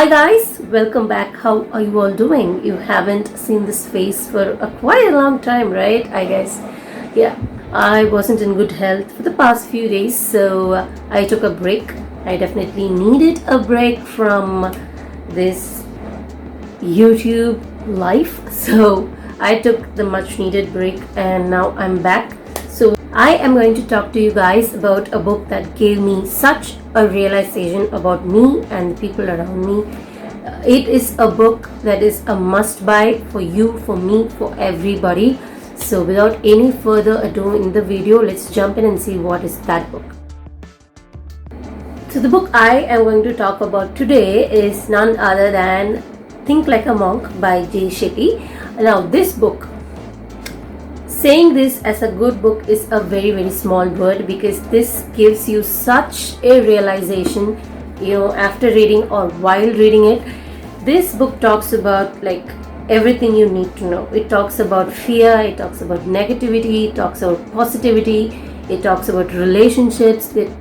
Hi guys, welcome back. How are you all doing? You haven't seen this face for a quite a long time, right? I guess. Yeah, I wasn't in good health for the past few days, so I took a break. I definitely needed a break from this YouTube life, so I took the much needed break and now I'm back. So I am going to talk to you guys about a book that gave me such a realization about me and the people around me. It is a book that is a must buy for you, for me, for everybody. So without any further ado in the video, let's jump in and see what is that book. So the book I am going to talk about today is none other than Think Like a Monk by Jay Shetty. Now this book, saying this as a good book is a very small word, because this gives you such a realization, after reading or while reading it. This book talks about like everything you need to know. It talks about fear, it talks about negativity, it talks about positivity, it talks about relationships, it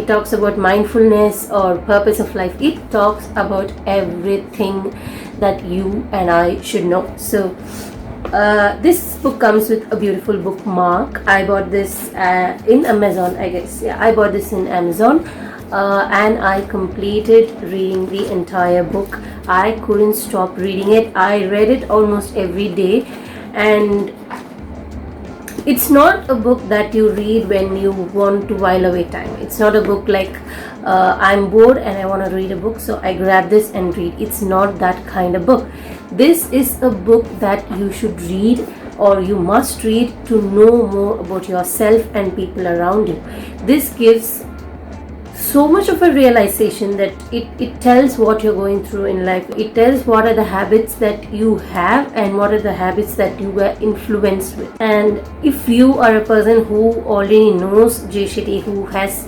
talks about mindfulness or purpose of life. It talks about everything that you and I should know. So this book comes with a beautiful bookmark. I bought this in Amazon, I guess. Yeah, I bought this in Amazon and I completed reading the entire book. I couldn't stop reading it. I read it almost every day, and it's not a book that you read when you want to while away time. It's not a book like I'm bored and I want to read a book, so I grab this and read. It's not that kind of book. This is a book that you should read, or you must read, to know more about yourself and people around you. This gives so much of a realization that it tells what you're going through in life. It tells what are the habits that you have and what are the habits that you were influenced with. And if you are a person who already knows Jay Shetty, who has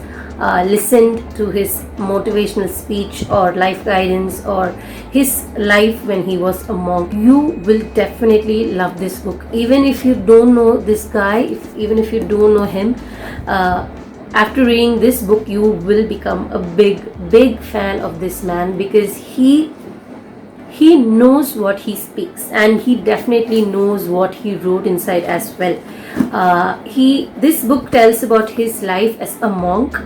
listened to his motivational speech or life guidance or his life when he was a monk, you will definitely love this book. Even if you don't know this guy, even if you don't know him, after reading this book you will become a big fan of this man, because he knows what he speaks, and he definitely knows what he wrote inside as well. This book tells about his life as a monk.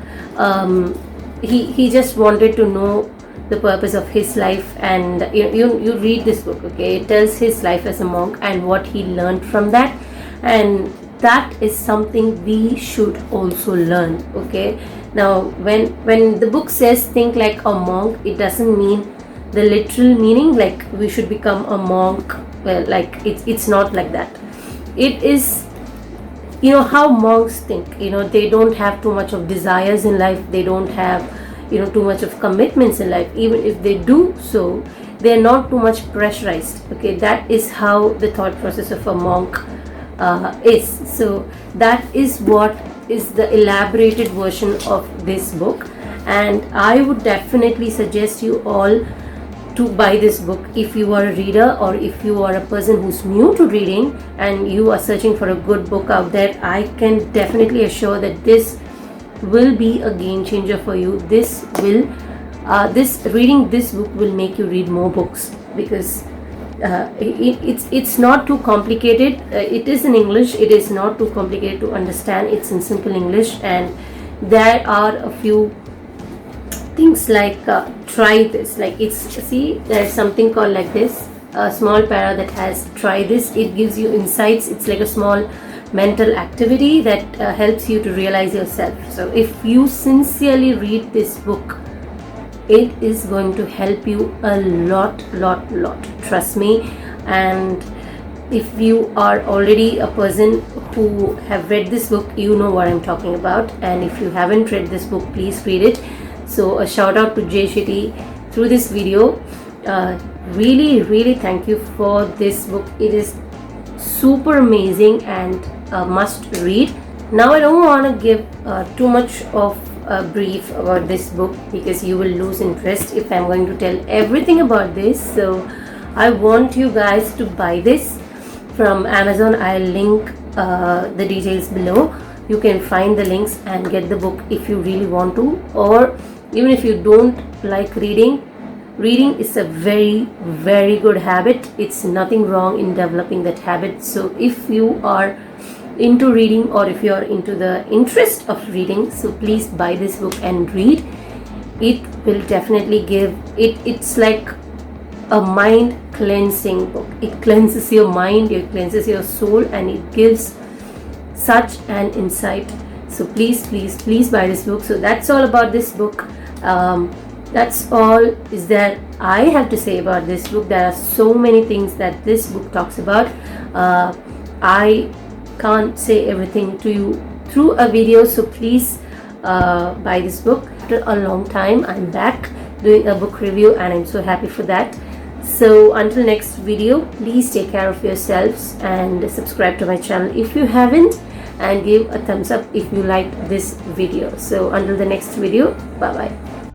He just wanted to know the purpose of his life, and you read this book, okay? It tells his life as a monk and what he learned from that, and that is something we should also learn, okay? Now when the book says think like a monk, it doesn't mean the literal meaning like we should become a monk. Well, like it's not like that. It is, how monks think. They don't have too much of desires in life. They don't have too much of commitments in life. Even if they do so, they're not too much pressurized, okay? That is how the thought process of a monk is. So that is what is the elaborated version of this book, and I would definitely suggest you all to buy this book if you are a reader, or if you are a person who's new to reading and you are searching for a good book out there. I can definitely assure that this will be a game changer for you. Reading this book will make you read more books, because it's not too complicated. It is in English. It is not too complicated to understand. It's in simple English, and there are a few things like try this. Like there's something called like this, a small para that has try this. It gives you insights. It's like a small mental activity that helps you to realize yourself. So if you sincerely read this book, it is going to help you a lot, trust me. And if you are already a person who have read this book, you know what I'm talking about. And if you haven't read this book, please read it. So a shout out to Jay Shetty through this video. Really thank you for this book. It is super amazing and a must read. Now I don't want to give too much of a brief about this book, because you will lose interest if I'm going to tell everything about this. So I want you guys to buy this from Amazon. I'll link the details below. You can find the links and get the book if you really want to, or even if you don't like reading, Reading is a very, very good habit. It's nothing wrong in developing that habit. So if you are into reading, or if you are into the interest of reading, so please buy this book and read. It will definitely give it, it's like a mind cleansing book. It cleanses your mind, it cleanses your soul, and it gives such an insight. So please, please, please buy this book. So that's all about this book. That's all is that I have to say about this book. There are so many things that this book talks about. I can't say everything to you through a video, so please buy this book. After a long time, I'm back doing a book review, and I'm so happy for that. So until next video, please take care of yourselves and subscribe to my channel if you haven't, and give a thumbs up if you liked this video. So until the next video, bye bye.